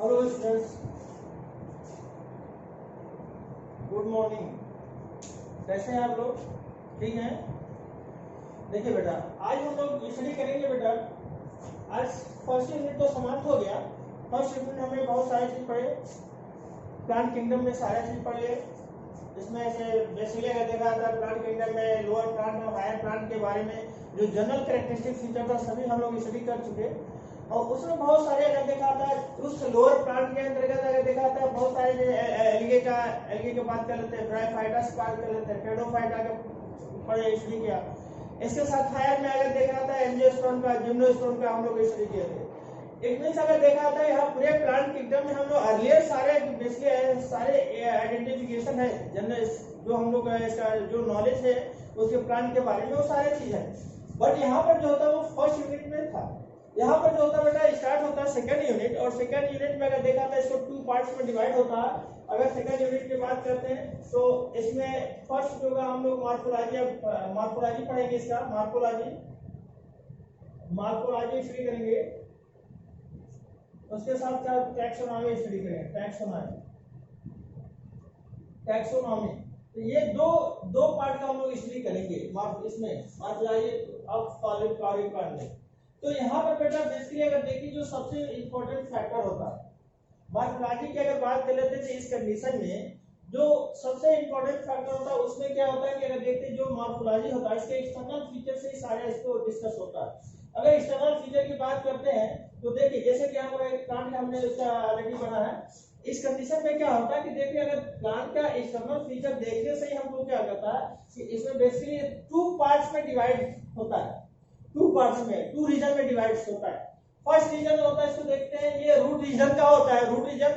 Hello students, good morning. कैसे हैं आप लोग? ठीक हैं? देखिए बेटा, आज हम लोग स्टडी करेंगे बेटा। आज फर्स्ट यूनिट तो समाप्त हो गया। फर्स्ट यूनिट में हमने बहुत सारी चीज पढ़े, प्लांट किंगडम में सारा चीज पढ़ लिए। इसमें से बेसिकली अगर देखा था प्लांट किंगडम में लोअर प्लांट और हायर प्लांट के बारे में जो जनरल कैरेक्टरिस्टिक फीचर था सभी हम लोग स्टडी कर चुके। और उसमें बहुत सारे अगर देखा था उस लोअर प्लांट के अंतर्गत अगर देखा था बहुत सारे एल्गे के बात कर लेते हैं, ब्रायोफाइटा से बात कर लेते हैं, टेडोफाइटा के पढ़े स्टडी किया। इसके साथ हायर में अगर देखा था एंजियोस्पर्म का, जिम्नोस्पर्म का हम लोग स्टडी किए थे। इट मींस अगर देखा था यहाँ पूरे प्लांट किंगडम में हम लोग अर्लियर सारे बेसिकली सारे आइडेंटिफिकेशन है जनरल जो हम लोग इसका जो नॉलेज है उसके प्लांट के बारे में वो सारे चीज है। बट यहाँ पर जो होता है वो फर्स्ट यूनिट में था। यहाँ पर जो होता है बेटा स्टार्ट होता है सेकंड यूनिट, और सेकंड यूनिट में अगर देखा था इसको 2 पार्ट्स में डिवाइड होता है। अगर सेकंड यूनिट की बात करते हैं तो इसमें फर्स्ट जो होगा हम लोग मार्फोलॉजी पढ़ेंगे। इसका मार्फोलॉजी स्टडी करेंगे। उसके साथ साथ टैक्सोनॉमी स्टडी करेंगे। टैक्सोनॉमी तो ये दो पार्ट का हम लोग स्टडी करेंगे इसमें मार्फोलॉजी ऑफ सॉलिड प्लांट में। तो यहाँ पर बेटा बेसिकली अगर देखिए जो सबसे इम्पोर्टेंट फैक्टर होता है मार्फोलॉजी की अगर बात कर लेते हैं तो इस कंडीशन में जो सबसे इम्पोर्टेंट फैक्टर होता है उसमें क्या होता है कि अगर देखते हैं जो मार्फोलॉजी होता है इसके एक्सटर्नल फीचर से ही सारे इसको डिस्कस होता है। अगर एक्सटर्नल फीचर की बात करते हैं तो देखिए जैसे कि यहाँ पर एक प्लांट हमने उसका ऑलरेडी बना है। इस कंडीशन में क्या होता है कि देखिए अगर प्लांट का एक्सटर्नल फीचर देखने से ही हमको क्या करता है कि इसमें बेसिकली 2 पार्ट्स में डिवाइड होता है। 2 पार्ट्स में 2 रीजन में डिवाइड होता है। फर्स्ट रीजन होता है इसको देखते हैं ये रूट रीजन का होता है, root region.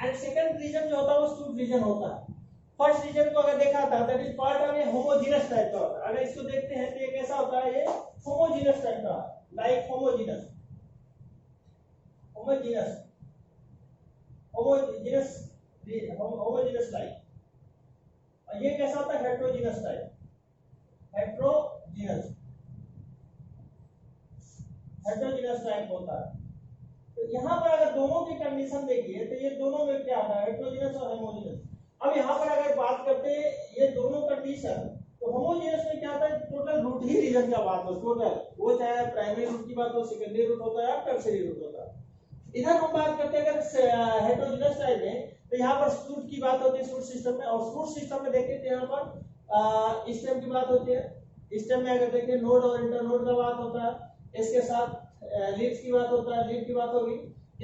And second region जो होता है वो शूट रीजन होता है। फर्स्ट रीजन को अगर देखा था that is part of A homogeneous type का होता है। अगर इसको देखते हैं तो ये कैसा होता है, ये होमोजेनस टाइप का, लाइक होमोजेनस टाइप। और ये कैसा होता है, हेट्रोजीनस टाइप, हेट्रोजीनस टाइप होता है। तो यहाँ पर अगर दोनों की कंडीशन देखिए तो ये दोनों में क्या आता है, हेट्रोजीनस और होमोजेनस। अब यहाँ पर अगर बात करते हैं ये दोनों कंडीशन, तो होमोजेनस में क्या होता है, टोटल रूट ही रीजन का बात हो, टोटल वो चाहे प्राइमरी रूट की बात हो, सेकेंडरी रूट होता है या टर्शियरी रूट होता है। इधर हम बात करते हैं अगर हेट्रोजीनस टाइप में तो यहाँ पर शूट की बात होती है शूट सिस्टम में। और शूट सिस्टम में देखिए तो यहाँ पर स्टेम की बात होती है। स्टेम में अगर देखिए नोड और इंटरनोड का बात होता है। इसके साथ लीव्स की बात होता है, लीव की बात होगी।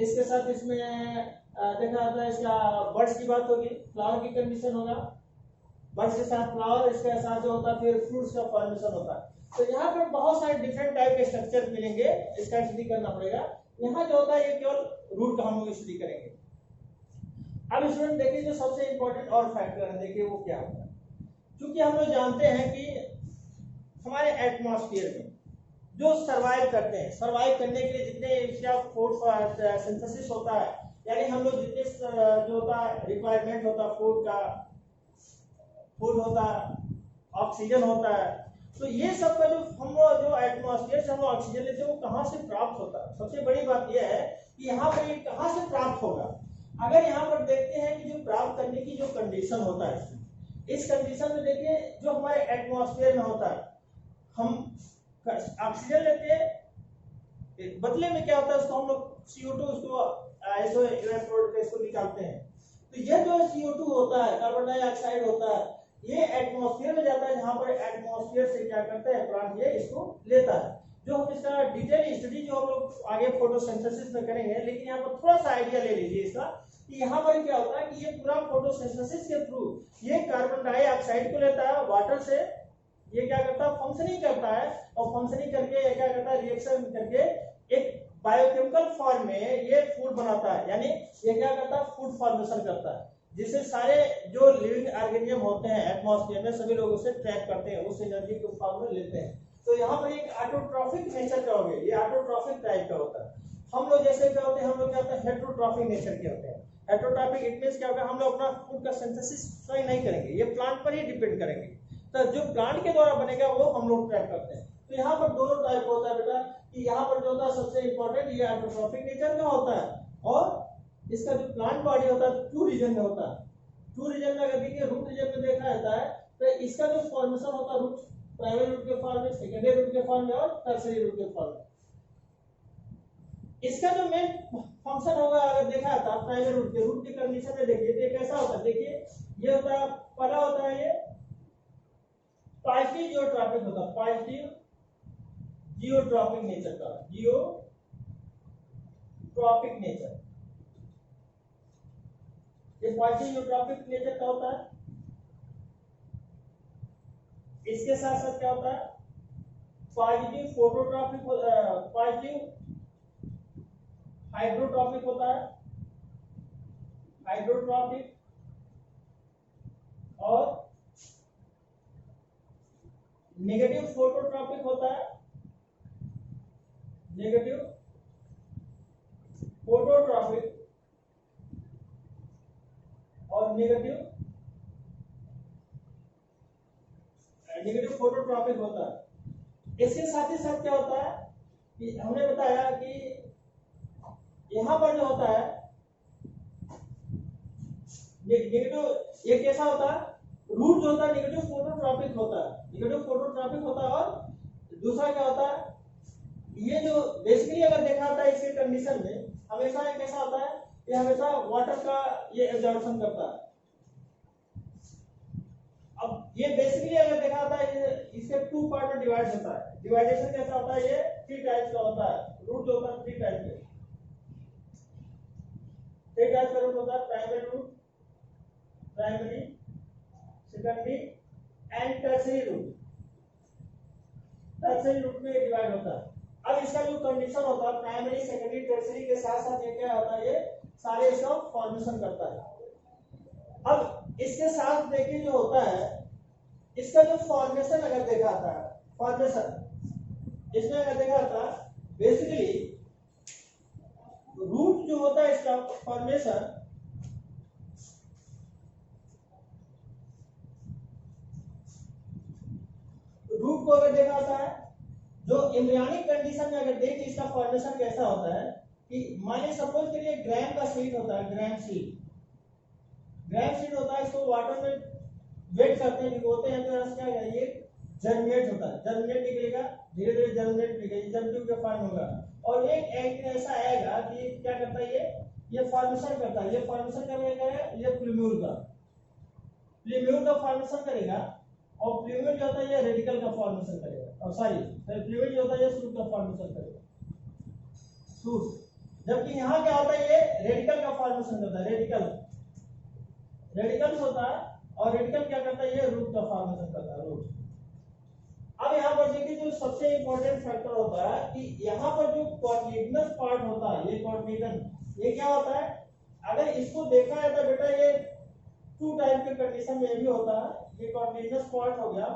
इसके साथ इसमें देखा जाता है इसका बर्ड्स की बात होगी, फ्लावर की कंडीशन होगा, बर्ड्स के साथ फ्लावर, इसके साथ जो होता है फिर फ्रूट्स का फॉर्मेशन होता है। तो यहाँ पर बहुत सारे डिफरेंट टाइप के स्ट्रक्चर मिलेंगे, इसका स्टडी करना पड़ेगा। यहाँ जो होता है ये केवल रूट का हम लोग स्टडी करेंगे। अब स्टूडेंट देखिए जो सबसे इंपॉर्टेंट और फैक्टर है देखिए वो क्या होता है। क्योंकि हम लोग जानते हैं कि हमारे एटमॉस्फेयर में जो सर्वाइव करते हैं, सर्वाइव करने के लिए जितने क्या फूड सिंथेसिस होता है, यानी हम लोग जितने जो होता है रिक्वायरमेंट होता है फूड होता है, ऑक्सीजन होता है, तो ये सब का जो हम जो एटमॉस्फेयर से हम ऑक्सीजन लेते हैं वो कहाँ से प्राप्त होता है। सबसे बड़ी बात यह है कि यहाँ पर ये कहाँ से प्राप्त होगा। अगर यहाँ पर देखते हैं कि जो प्राप्त करने की जो कंडीशन होता है, इस कंडीशन में देखिए जो हमारे एटमॉस्फेयर में होता है, हम ऑक्सीजन लेते हैं, बदले में क्या होता है उसको हम लोग CO2 उसको इसको निकालते हैं। तो ये जो CO2 होता है, कार्बन डाइऑक्साइड होता है, ये एटमॉस्फेयर में जाता है, जहां पर एटमॉस्फेयर से क्या करते हैं प्लांट ये इसको लेता है। जो हम इसका डिटेल स्टडी जो हम लोग आगे फोटोसिंथेसिस में करेंगे, लेकिन यहाँ पर थोड़ा सा आइडिया ले लीजिए इसका कि यहाँ पर क्या होता है कि ये पूरा फोटोसिंथेसिस के थ्रू ये कार्बन डाइऑक्साइड को लेता है वाटर से, ये क्या करता है फंक्शनिंग करता है, और फंक्शनिंग करके ये क्या करता है रिएक्शन करके एक बायोकेमिकल फॉर्म में ये फूड बनाता है, यानी ये क्या करता है फूड फॉर्मेशन करता है, जिससे सारे जो लिविंग ऑर्गेनिज्म होते हैं एटमॉस्फेयर में सभी लोग उसे ट्रैप करते हैं, उस एनर्जी को फॉर्म में लेते हैं। तो यहाँ पर एक ऑटोट्रॉफिक नेचर का हो गया, ये ऑटोट्रॉफिक टाइप का होता है। हम लोग जैसे क्या होते हैं, हम लोग क्या होते हैं हेट्रोट्रॉफिक नेचर के होते हैं। हेट्रोट्रॉफिक इट मींस क्या होगा, हम लोग अपना फूड का सिंथेसिस स्वयं नहीं करेंगे, ये प्लांट पर ही डिपेंड करेंगे। तो जो प्लांट के द्वारा बनेगा वो हम लोग ट्रैप करते हैं। तो यहाँ पर दोनों टाइप होता है बेटा, कि यहाँ पर जो होता है सबसे इंपॉर्टेंट ये ऑटोट्रॉफिक नेचर का होता है, और इसका जो प्लांट बॉडी होता है टू रीजन में होता है। टू रीजन में अगर देखिए रूट रीजन में देखा जाता है तो इसका जो फॉर्मेशन होता है रूट प्राइमरी रूट के फॉर्म में, सेकेंडरी रूट के फॉर्म में और टर्सरी रूट के फॉर्म में। इसका जो मेन फंक्शन होगा अगर देखा जाता है प्राइमरी रूट की कंडीशन में देखिए तो ये कैसा होता है, देखिए ये होता है पहला होता है ये पॉजिटिव जियोट्रॉपिक होता है, पॉजिटिव जियोट्रॉपिक नेचर का, जियोट्रॉपिक नेचर, ये पॉजिटिव जियोट्रॉपिक नेचर का होता है। इसके साथ साथ क्या होता है पॉजिटिव फोटोट्रॉपिक, पॉजिटिव हाइड्रोट्रॉपिक होता है, हाइड्रोट्रॉपिक, और नेगेटिव फोटोट्रॉपिक होता है, नेगेटिव फोटोट्रॉपिक और नेगेटिव फोटोट्रॉपिक होता है। इसके साथ ही साथ क्या होता है कि हमने बताया कि यहां पर जो होता है नेगेटिव, ये कैसा होता है रूट जो होता है नेगेटिव फोटोट्रॉपिक होता है, नेगेटिव फोटोट्रॉपिक होता है। और दूसरा क्या होता है ये जो बेसिकली अगर देखा जाता है इसके कंडीशन में हमेशा ये कैसा होता है, ये हमेशा वाटर का ये एब्जॉर्प्शन करता है। अब ये बेसिकली अगर देखा जाता है ये इसके टू पार्ट में डिवाइड होता है। डिवाइडेशन कैसा होता है, ये थ्री टाइप्स का होता है, रूट जो होता है थ्री टाइप के, थ्री टाइप का रूट होता है, primary root, primary, secondary and tertiary root. Tertiary root में डिवाइड होता है। अब इसका जो कंडीशन होता है प्राइमरी, सेकेंडरी, टर्सरी के साथ साथ ये क्या होता है, ये सारे इसका फॉर्मेशन करता है। अब इसके साथ देखिए जो होता है इसका जो फॉर्मेशन अगर देखा जाता है, फॉर्मेशन इसमें अगर देखा जाता है बेसिकली रूट जो होता है इसका फॉर्मेशन रूट को अगर देखा जाता है जो एम्ब्रियोनिक कंडीशन में अगर देखिए इसका फॉर्मेशन कैसा होता है कि मानिए सपोज करिए ग्रैम का सीड होता है, ग्रैम सीड, ग्रैम सीड होता है, इसको वाटर में वेट करते हैं, भिगोते हैं तो क्या है ये जर्मिनेट होता है, जर्मिनेट निकलेगा, धीरे धीरे जर्मिनेट निकलेगा, जर्मिनेट के फॉर्म होगा और एक ऐसा आएगा कि क्या करता है ये फॉर्मेशन करता है, ये फॉर्मेशन करेगा ये प्लूम्यूल का, प्लूम्यूल का फॉर्मेशन करेगा और प्लूम्यूल जो होता है ये रेडिकल का फॉर्मेशन करेगा, और सॉरी प्लूम्यूल जो होता है ये सूट का फॉर्मेशन करेगा, सूट। जबकि यहाँ क्या होता है ये रेडिकल का फॉर्मेशन करता है, रेडिकल, रेडिकल्स होता है और रेडिकल क्या करता है ये रूट का फॉर्मेशन करता है, रूट। अब यहाँ पर देखिए जो सबसे इंपॉर्टेंट फैक्टर होता है कि यहाँ पर जो कॉर्टिलिडनस पार्ट होता है, ये कॉर्टिलिडन, ये क्या होता है अगर इसको देखा जाता है बेटा ये टू टाइप के कंडीशन में भी होता है। ये कॉर्टिलिडनस पार्ट हो गया,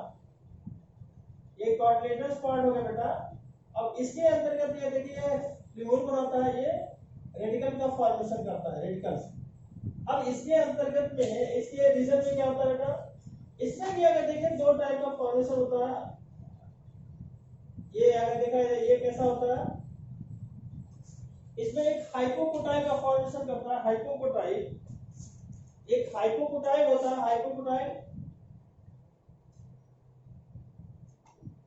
ये कॉर्टिलिडनस पार्ट हो गया बेटा। अब इसके अंतर्गत ये देखिए प्लूम्यूल बनाता है, ये रेडिकल का फॉर्मेशन करता है, रेडिकल्स। अब इसके अंतर्गत में इसके रीजन में क्या होता है बेटा, इसमें भी अगर देखें दो टाइप का फॉर्मेशन होता है। ये अगर देखा जाए ये कैसा होता है, इसमें एक हाइपोकोटाइल का फॉर्मेशन करता है, हाइपोकोटाइल, एक हाइपोकोटाइल होता है, हाइपोकोटाइल,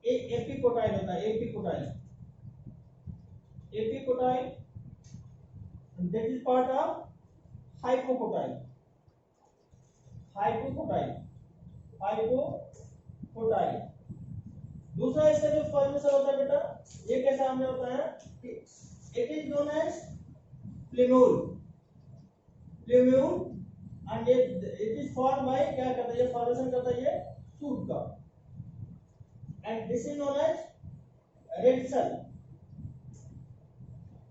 एक एपिकोटाइल होता है, epicotyl, epicotyl that is part of hypocotyl, hypocotyl, hypocotyl. दूसरा इसका जो फॉर्मेशन होता है बेटा ये कैसा हमने बताया कि it is known as plumule, plumule and it is form by क्या करता है ये फॉर्मेशन करता है ये सूट का, and this is known as radicle,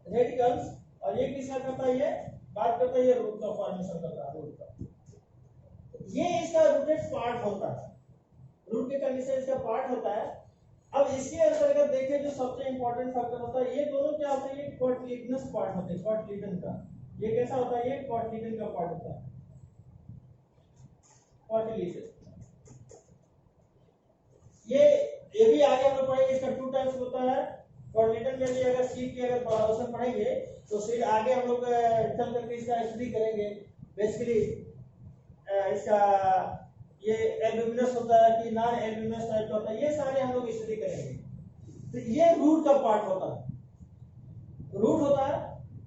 radicles. और ये किसका करता है ये बात करता है ये रूट का फॉर्मेशन करता है, रूट का। ये इसका रूटेड पार्ट होता है, रूट के कंडीशन इसका पार्ट होता है। अब इसके अंतर्गत देखें जो सबसे इंपॉर्टेंट फैक्टर होता है ये दोनों क्या होते हैं, ये कॉटिलिडनस पार्ट होते हैं, कॉटिलिडन का। ये कैसा होता है, ये कॉटिलिडन का पार्ट होता है, कॉटिलिडन। ये भी आगे हम लोग पढ़ेंगे, इसका टू टाइप्स होता है, कोऑर्डिनेटर में भी अगर सीट की अगर उसमें पढ़ेंगे तो सीट आगे हम लोग चल करके इसका स्टडी करेंगे। बेसिकली इसका ये एल्ब्यूमिनस होता है कि नॉन एल्ब्यूमिनस टाइप का होता है, ये सारे हम लोग स्टडी करेंगे। तो ये रूट का पार्ट होता है, रूट होता है।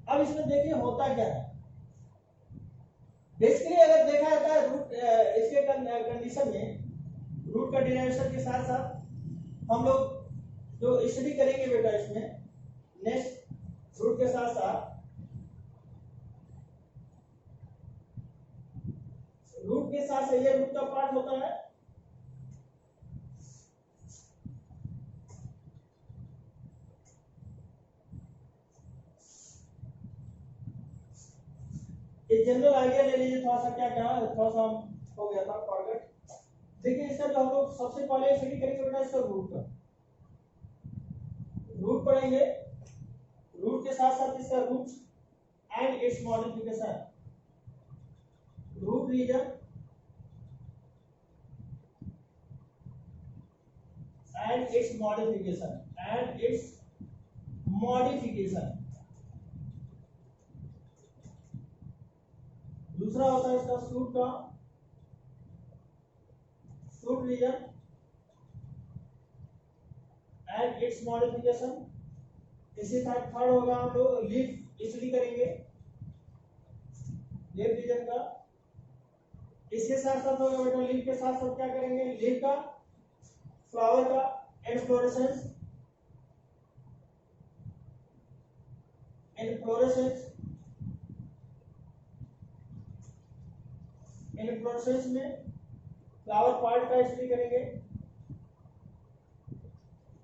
अब इसमें देखिए होता क्या है। बेसिकली अगर देखा जाता है रूट इसके कंडीशन में रूट का डेरिवेशन के साथ साथ हम लोग जो स्टडी करेंगे बेटा इसमें नेक्स्ट रूट के साथ साथ ये रूट का पार्ट होता है। एक जनरल आइडिया ले लीजिए थोड़ा सा, क्या थोड़ा सा हो गया था फॉरगेट। देखिए इसका जो हम लोग सबसे पहले स्टडी करेंगे बेटा इसका रूट का, रूट पढ़ेंगे, रूट के साथ साथ इसका root and its modification, root region and its modification, दूसरा होता है इसका सूट का shoot region and its modification. इसी तरह थर्ड होगा हम लोग लीफ स्टडी करेंगे, लीफ रीजन का। इसके साथ साथ होगा बेटा लीफ के साथ साथ क्या करेंगे, लीफ का, फ्लावर का इनफ्लोरेसेंस, इनफ्लोरेसेंस में फ्लावर पार्ट का स्टडी करेंगे,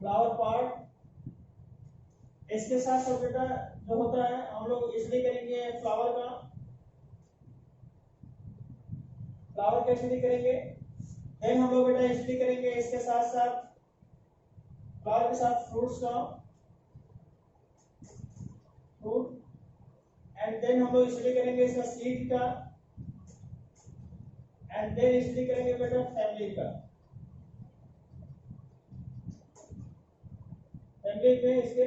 फ्लावर पार्ट। इसके साथ साथ बेटा जो होता है हम लोग स्टडी करेंगे फ्लावर का, स्टडी करेंगे। देन हम लोग बेटा स्टडी करेंगे इसके साथ साथ फ्लावर के साथ फ्रूट्स का, फ्रूट। एंड देन हम लोग स्टडी करेंगे इसका सीड का, एंड देन स्टडी करेंगे बेटा फैमिली का। फैमिली में इसके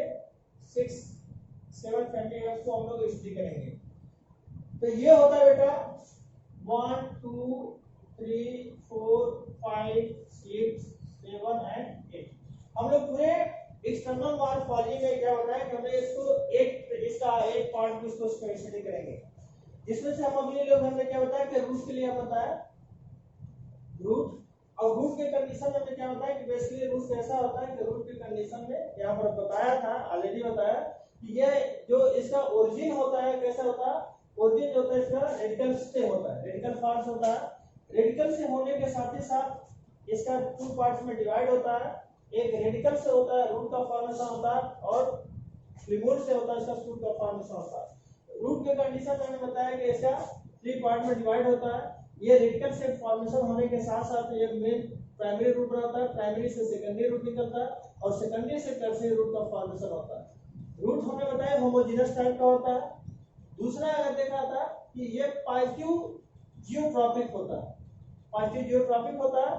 6-7 फैमिली है, उसको हम लोग स्टडी करेंगे। तो ये होता है बेटा 1 2 3 4 5 6 7 एंड 8। हम लोग पूरे एक्सटर्नल मॉर्फोलॉजी में क्या होता है कि हमें इसको इसका एक पार्ट में इसको स्टडी करेंगे, जिसमें से हम अगले लोग हमें क्या होता है कि रूट के लिए हम बताया रूट। और रूट के कंडीशन में क्या होता है कि बेसिकली रूट कैसा होता है कि रूट के कंडीशन में यहाँ पर बताया था, ऑलरेडी बताया कि ये जो इसका ओरिजिन होता है कैसा होता है, ओरिजिन जो होता है इसका रेडिकल से होता है, रेडिकल पार्ट होता है। रेडिकल से होने के साथ ही साथ इसका 2 पार्ट्स में डिवाइड होता है। एक रेडिकल से होता है रूट का फॉर्मेशन होता है, और प्रिमोल से होता है इसका शूट का फॉर्मेशन होता है। रूट के कंडीशन में मैंने बताया कि इसका 3 पार्ट में डिवाइड होता है। ये रेडिकल से फॉर्मेशन होने के साथ साथ ये मेन प्राइमरी रूट रहता है, प्राइमरी से सेकेंडरी रूट निकलता है, और सेकेंडरी से टर्शियरी रूट का फॉर्मेशन होता है। रूट हमने बताया होमोजेनस टाइप का होता है। दूसरा अगर देखा था कि ये पॉजिटिव जियोट्रॉपिक होता है, पॉजिटिव जियोट्रॉपिक होता है,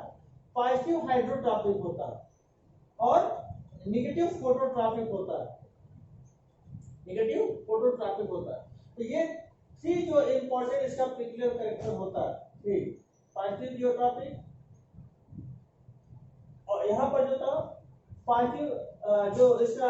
पॉजिटिव हाइड्रोट्रॉपिक होता है, और नेगेटिव फोटोट्रॉपिक होता है, नेगेटिव फोटोट्रॉपिक होता है। तो ये 3 जो इंपॉर्टेंट इसका पेक्युलियर कैरेक्टर होता है, 3 पॉजिटिव जियोट्रॉपिक, और यहाँ पर जो था पॉजिटिव जो इसका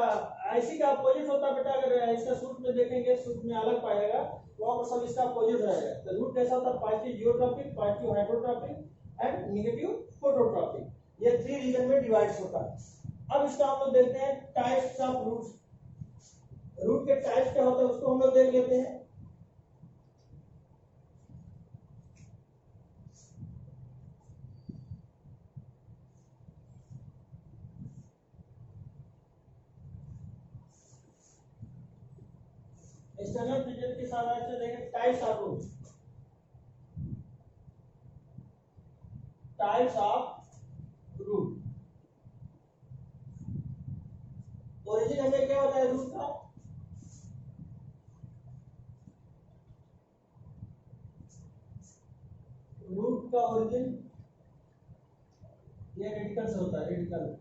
आईसी का अपोजिट होता है बेटा, अगर इसका सूट में देखेंगे, सूट में अलग पाएगा, वहां पर सब इसका अपोजिट रहेगा। तो रूट कैसा होता है, positive geotropic, positive hydrotropic and negative phototropic, ये 3 रीजन में डिवाइड होता है। अब इसका हम लोग देखते हैं टाइप्स ऑफ रूट्स। रूट के टाइप्स क्या होता है उसको हम लोग देख लेते हैं। एक्सटर्नल फीचर के साथ से देखें types of root, types of root. Origin हमें क्या होता है रूट का, रूट का ओरिजिन ये रेडिकल से होता है, रेडिकल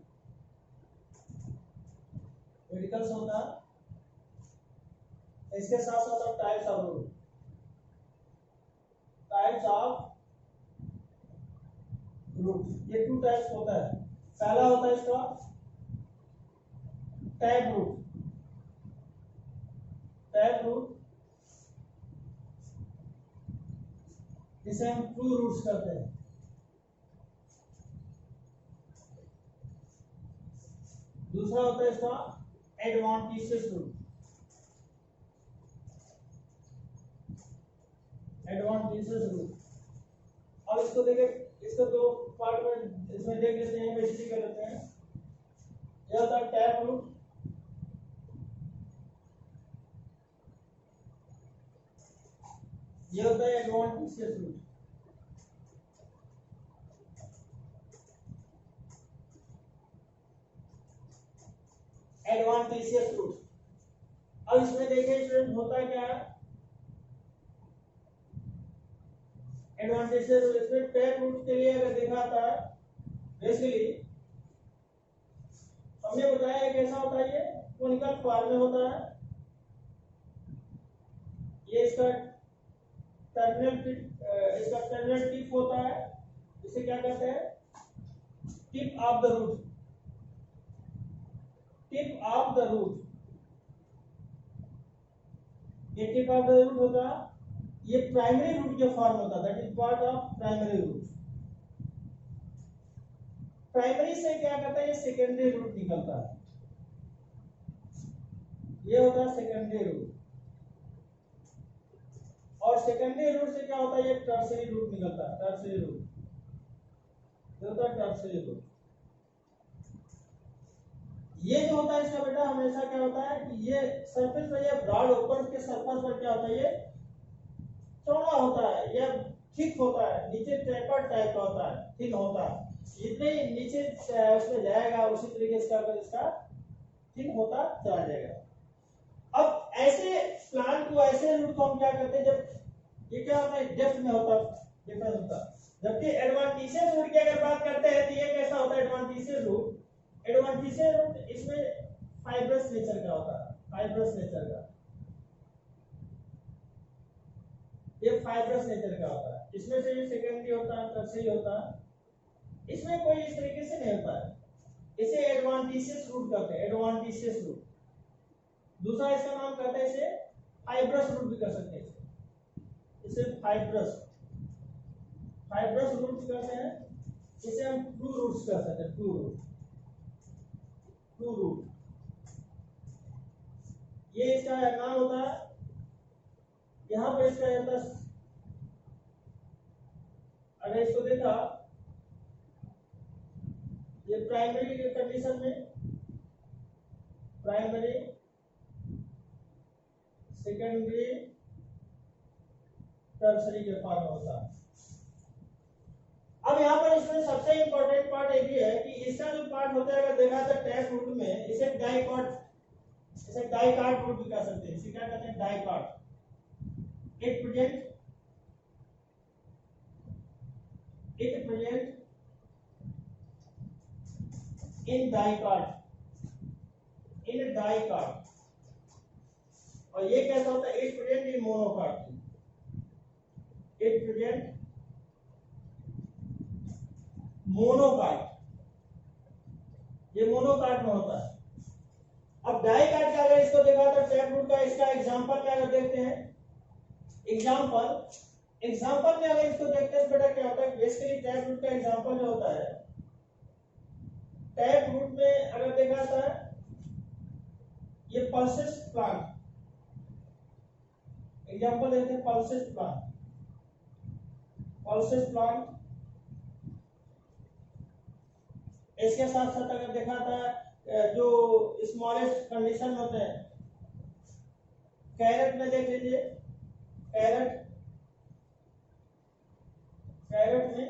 पेडिकल्स होता है, इसके साथ साथ types of root, types of root, ये 2 टाइप्स होता है। पहला होता है इसका टैप रूट, टैप रूट जिसे हम ट्रू रूट्स कहते हैं। दूसरा होता है इसका एडवांटेजियस रूट, एडवांटेजियस रूट। अब इसको देखें, इसको दो पार्ट में इसमें देख लेते हैं, बेसिकली कर लेते हैं। यह होता है टैप रूट, यह होता है एडवांटेजियस रूट। एडवांटेजियस रूट, अब इसमें देखिए स्टूडेंट होता क्या है, एडवांटेजियस रूट इसमें टैप रूट के लिए अगर देखा था बेसिकली हमने बताया कैसा होता है, ये कोनिकल फॉर्म में होता है, ये इसका टर्मिनल टिप होता है, इसे क्या कहते हैं, tip of the root, tip of the root, ये टिप ऑफ द रूट होता है, ये प्राइमरी रूट के फॉर्म होता है, that is part of primary root. Primary से क्या करता है, ये सेकेंडरी रूट निकलता है, ये होता है सेकेंडरी रूट, और सेकेंडरी रूट से क्या होता है, ये टर्शियरी रूट निकलता है, टर्शियरी रूट, ये होता है टर्शियरी रूट। ये जो होता है इसका बेटा हमेशा क्या होता है कि ये सरफेस पर, ये ब्रॉड ओपन के सरफेस पर क्या होता है, ये चौड़ा होता है, यह थिक होता है, नीचे टेपर्ड टाइप का होता है, थिन होता है, जितने नीचे उसमें जाएगा उसी तरीके से इसका थिन होता चला जाएगा। अब ऐसे प्लांट को, ऐसे रूट को हम क्या करते हैं, जब ये क्या होता है डेप्थ में होता है, डिफरेंस होता है। जबकि एडवांटेजियस रूट की अगर बात करते हैं तो ये कैसा होता है एडवांटेजियस रूट, एडवांटेजियस रूट इसमें फाइब्रस नेचर का होता है, फाइब्रस नेचर का, ये फाइब्रस नेचर का होता है, इसमें से ये सेकेंडरी होता है, टर्शियरी होता है, इसमें कोई इस तरीके से नहीं होता है, इसे एडवांटेजियस रूट कहते हैं, एडवांटेजियस रूट। दूसरा इसका नाम कहते हैं, इसे फाइब्रस रूट भी कर सकते हैं, इसे फाइब्रस, फाइब्रस रूट कहते हैं, इसे हम ट्रू रूट्स कह सकते हैं, ट्रू रूट, ट्रू रूट। ये इसका नाम होता है, यहां पर इसका होता है, अगर इसको देखा ये प्राइमरी के कंडीशन में, प्राइमरी, सेकेंडरी, टर्शियरी के फॉर्म में होता है। अब यहाँ पर इसमें सबसे इंपॉर्टेंट पार्ट ये भी है कि इसका जो पार्ट होता है, अगर देखा जाए टैप रूट में, इसे डाइकॉट, इसे डाइकाट रूट भी कह सकते हैं, इसे क्या कहते हैं, dicot. It present in dicot, in dicot. और ये कैसा होता है, it present in monocot, it present monocot, ये मोनोकाट में होता है। अब डाइकाट का अगर इसको देखा तो टैप रूट का, इसका एग्जांपल में अगर देखते हैं, एग्जांपल में अगर इसको देखते हैं बेटा क्या होता है, बेसिकली टैप रूट का एग्जांपल जो होता है, टैप रूट में अगर देखा जाता है, ये पल्सेस प्लांट, एग्जांपल देते हैं पल्सेस प्लांट, पल्सेस प्लांट। इसके साथ साथ अगर देखा था जो स्मॉलेस्ट कंडीशन होते हैं, कैरेट में देख लीजिए, कैरेट, कैरेट में,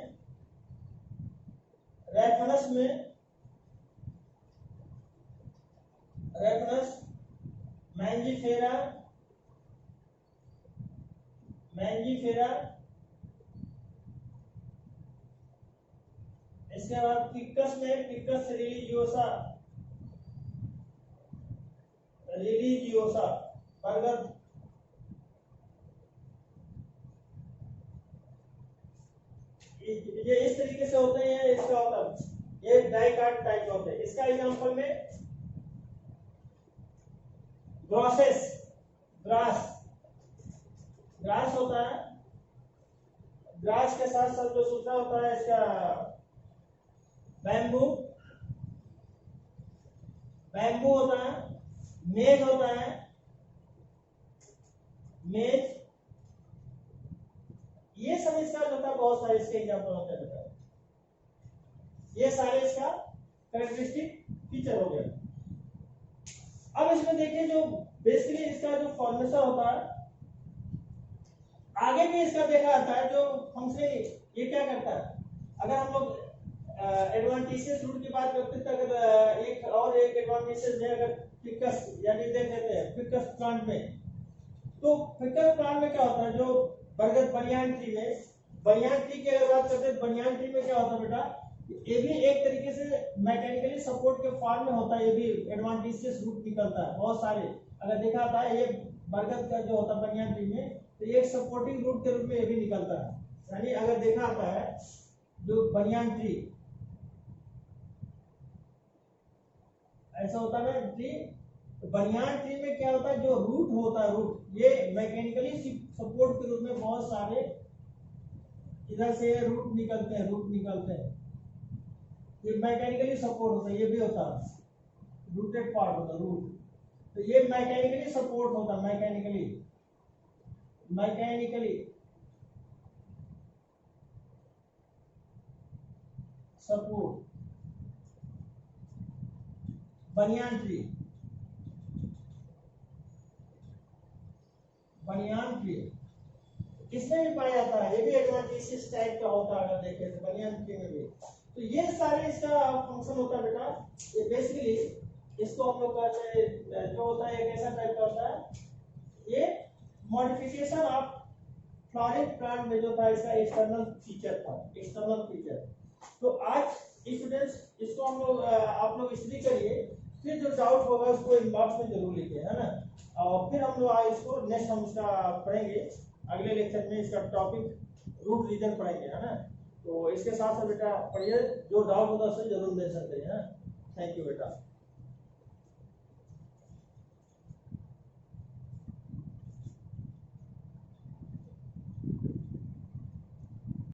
रेफनस में, रेफनस, मैंजीफेरा, मैंजीफेरा, इसके बाद फिकस में, फिकस रिलीजियोसा, रिलीजियोसा, बरगद, ये इस तरीके से होते हैं। इसका होता है ये डाइकाट टाइप होते हैं। इसका एग्जांपल में ग्रॉसेस, ग्रास, ग्रास होता है। ग्रास के साथ साथ जो सूखा होता है इसका बैम्बू, बैम्बू होता है। मेज होता है, मेज, ये सब इसका जो था बहुत सारे इसके एग्जांपल होते हैं। ये सारे इसका कैरेक्टरिस्टिक फीचर हो गया। अब इसमें देखिए जो बेसिकली इसका जो फॉर्मेशन होता है, आगे भी इसका देखा जाता है। जो हमसे ये क्या करता है, अगर हम लोग एडवांटेजेस रूट की बात करते हैं तो अगर एक और एक एडवांटेजेस में अगर फिकस यानी देख लेते हैं फिकस प्लांट में, तो फिकस प्लांट में क्या होता है, जो बरगद बनियान ट्री में, बनियान ट्री की अगर बात करते हैं, बनियान ट्री में क्या होता है बेटा, ये भी एक तरीके से मैकेनिकली सपोर्ट के फॉर्म में होता है। ये भी एडवांटेजेस रूट निकलता है बहुत सारे। अगर देखा था ये बरगद का जो होता है बनियान ट्री में, तो ये एक सपोर्टिंग रूट के रूप में ये भी निकलता है। यानी अगर देखा आता है जो बनियान ट्री ऐसा होता है ना ट्री, तो बनियान ट्री में क्या होता है, जो रूट होता है, रूट ये मैकेनिकली सपोर्ट के रूप में बहुत सारे इधर से रूट निकलते हैं, रूट निकलते हैं। ये मैकेनिकली सपोर्ट होता है, ये भी होता है रूटेड पार्ट होता है रूट। तो ये मैकेनिकली सपोर्ट होता है, mechanically, mechanically support banyan tree, banyan tree इसमें भी पाया जाता है। ये भी एडवांटेजेस टाइप का होता है अगर देखें तो बनियान ट्री में भी। तो ये सारे इसका फंक्शन होता है बेटा। ये बेसिकली इसको हम लोग कहते हैं जो होता है एक ऐसा टाइप का होता है, ये मॉडिफिकेशन ऑफ फ्लोरिंग प्लांट में जो था इसका एक्सटर्नल फीचर था, एक्सटर्नल फीचर। तो आज स्टूडेंट्स इसको हम लोग आप लोग स्टडी करिए, फिर जो डाउट होगा उसको इनबॉक्स में जरूर लिखिए, है ना। और फिर हम लोग इसको नेक्स्ट हम इसका पढ़ेंगे अगले लेक्चर में। इसका टॉपिक रूट रीजन पढ़ेंगे, है ना। तो इसके साथ साथ बेटा पढ़िए, जो डाउट होगा उससे जरूर ले सकते हैं। थैंक यू बेटा।